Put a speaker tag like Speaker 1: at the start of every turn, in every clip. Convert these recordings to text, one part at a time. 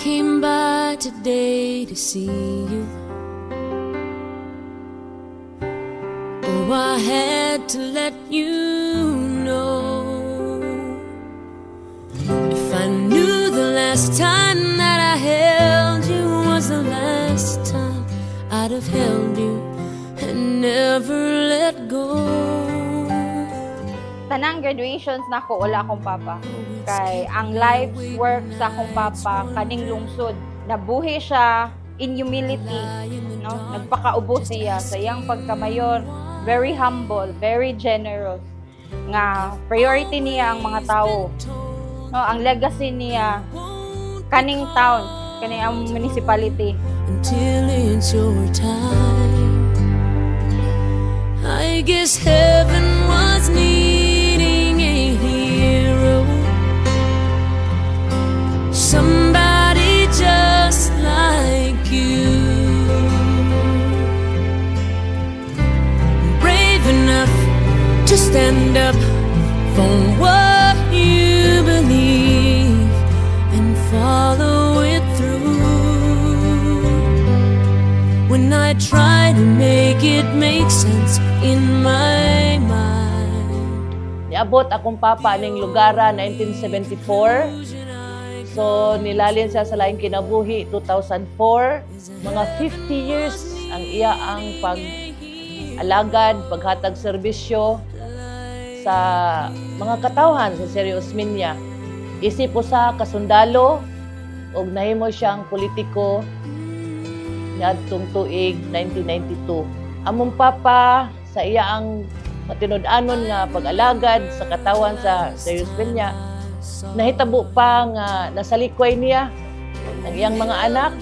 Speaker 1: came by today to see you. Oh, I had to let you know. If I knew the last time that I held you was the last time, I'd have held you and never let go.
Speaker 2: Tanang graduations na ko wala akong papa. Kay ang life's work sa akong papa kaning lungsod. Nabuhi siya in humility, no? Nagpakaubo siya sa iyang pagkamayor. Very humble, very generous. Nga priority niya ang mga tao. No, ang legacy niya kaning town, kaning ang municipality.
Speaker 1: Until it's your time, I guess heaven was needing a hero, somebody just like you, brave enough to stand up for what you believe and follow it through. When I try to make it make sense in my mind.
Speaker 3: Niabot akong papa ning Lugara 1974. So nilalin siya sa laing kinabuhi 2004. Mga 50 years ang iya ang pag-alagad, paghatag serbisyo sa mga katawhan sa Sergio Osmeña. Isip usa ka sundalo ug nahimo siyang politiko niadtong tuig 1992. Among papa sa iya ang matinud-anon nga pag-alagad sa katawan sa Sergio Osmeña, nahitabo pa nga nasa likway niya ang iyang mga anak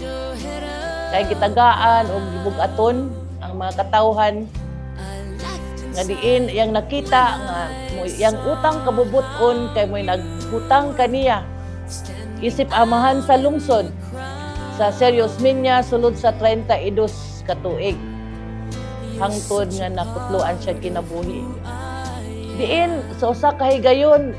Speaker 3: kay gitagaan o gibugaton ang mga katawhan nga diin iyang nakita nga iyang utang kabubuton kay mo'y naghutang kaniya isip amahan sa lungsod sa Sergio Osmeña sulod sa 32 ka tuig hangtod nga nakutloan siya kinabuhi. Diin sa usa ka higayon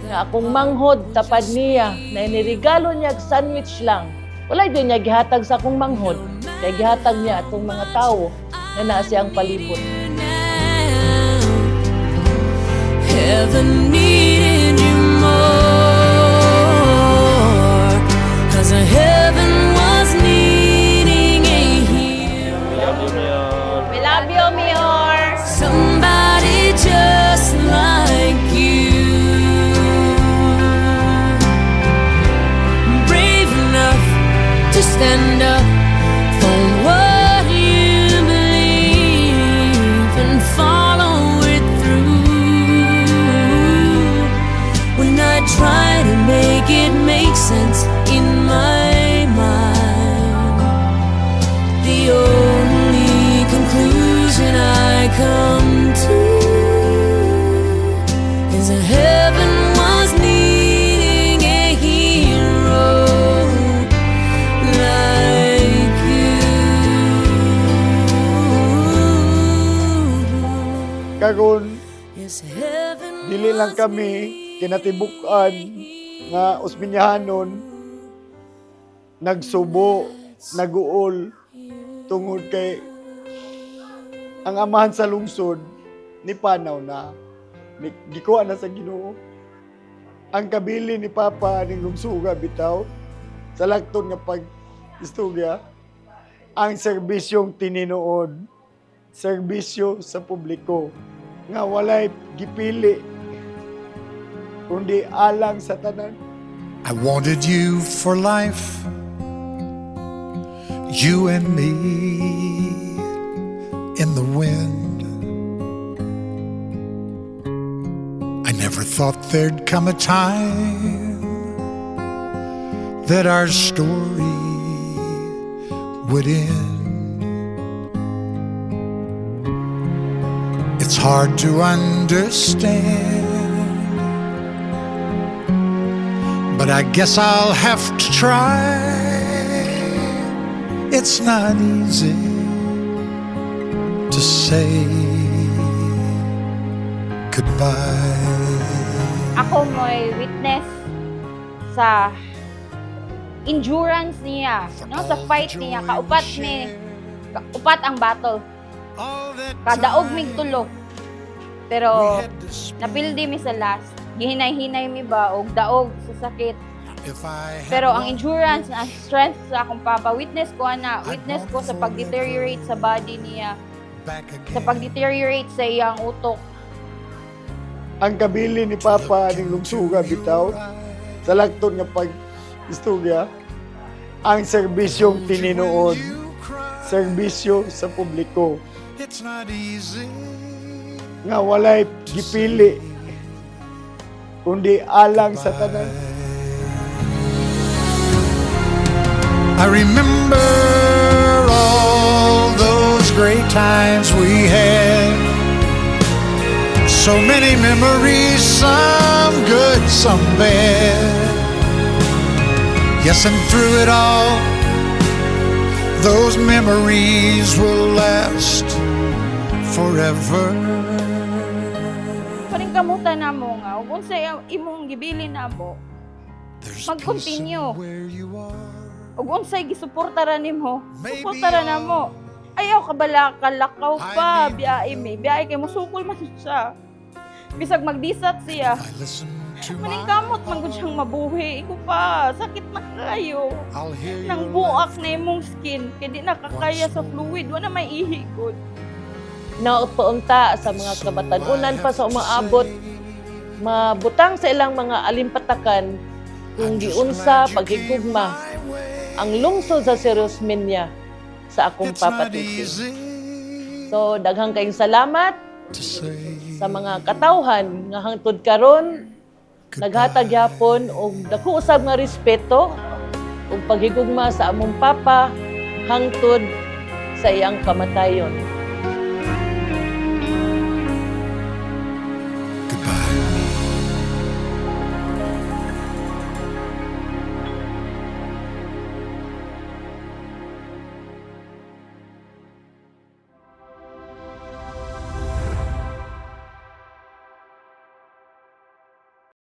Speaker 3: nga akong manghod tapad niya na inirigalo niya sandwich lang. Wala din niya gihatag sa akong manghod kay gihatag niya atong mga tawo na naa siyang palibot.
Speaker 1: Heaven needed you more, 'cause heaven was needing a hero.
Speaker 2: We love you, Mayor!
Speaker 1: Somebody just like you, brave enough to stand up for what you believe and follow it through. When I try to make it make sense in my mind, the only conclusion I come to is that heaven was needing a hero like you.
Speaker 4: Karon
Speaker 1: Yes, heaven
Speaker 4: dili lang kami kinatibuk-an nga Osmeñahanon nagsubo, naguol tungod kay ang amahan sa lungsod ni panaw na gikuha na sa Ginoo. Ang kabili ni Papa ning lungsuga bitaw sa lagton nga pag-istudya ang serbisyong tininuod, serbisyo sa publiko nga walay gipili kundi alang sa tanan.
Speaker 5: I wanted you for life, you and me in the wind. I never thought there'd come a time that our story would end. It's hard to understand, but I guess I'll have to try. It's not easy to say goodbye.
Speaker 2: Ako mo'y witness sa endurance niya, no, sa fight niya, kaupat ang battle. Kadaog mig tulo. Pero napildi mi sa last. Gihinay-hinay mi ba og daog sa sakit. Pero ang endurance, ang strength sa akong papa, witness ko sa pag-deteriorate sa body niya, sa pag-deteriorate sa iyang utok.
Speaker 4: Ang kabili ni Papa ning lungsuga bitaw sa lagton nga pag-istudya, ang serbisyong tininuod, serbisyo sa publiko, nga walay gipili, kundi alang sa tanan.
Speaker 5: I remember all those great times we had. So many memories, some good, some bad. Yes, and through it all, those memories will last forever.
Speaker 2: Paring kamutan na mo nga, kung sa imong gibili na mo,
Speaker 5: There's
Speaker 2: mag-continue.
Speaker 5: peace in where you are.
Speaker 2: ug unsay gisuportaran nimo, suportaran na mo. Ayaw ka bala kalakaw pa, biyahe kay musukol man siya. Bisag magdisat siya.
Speaker 5: I listen to my
Speaker 2: Maningkamot man gud siyang mabuhi. Iko pa, sakit na kayo.
Speaker 5: I'll hear
Speaker 2: Nang
Speaker 5: your
Speaker 2: buak na imong skin, kay di nakakaya sa fluid, wala may ihi gud.
Speaker 3: Nautpaunta sa mga kabatanunan pa sa umaabot, mabutang sa ilang mga alimpatakan kung giunsa paghigugma ang lungsod sa Serosminya sa akong
Speaker 5: It's not
Speaker 3: papatisi.
Speaker 5: easy
Speaker 3: So daghang kayong salamat
Speaker 5: to say
Speaker 3: sa mga katawhan nga hangtod karon naghatag yapon og dako usab nga respeto ug paghigugma sa among papa hangtod sa iyang kamatayon.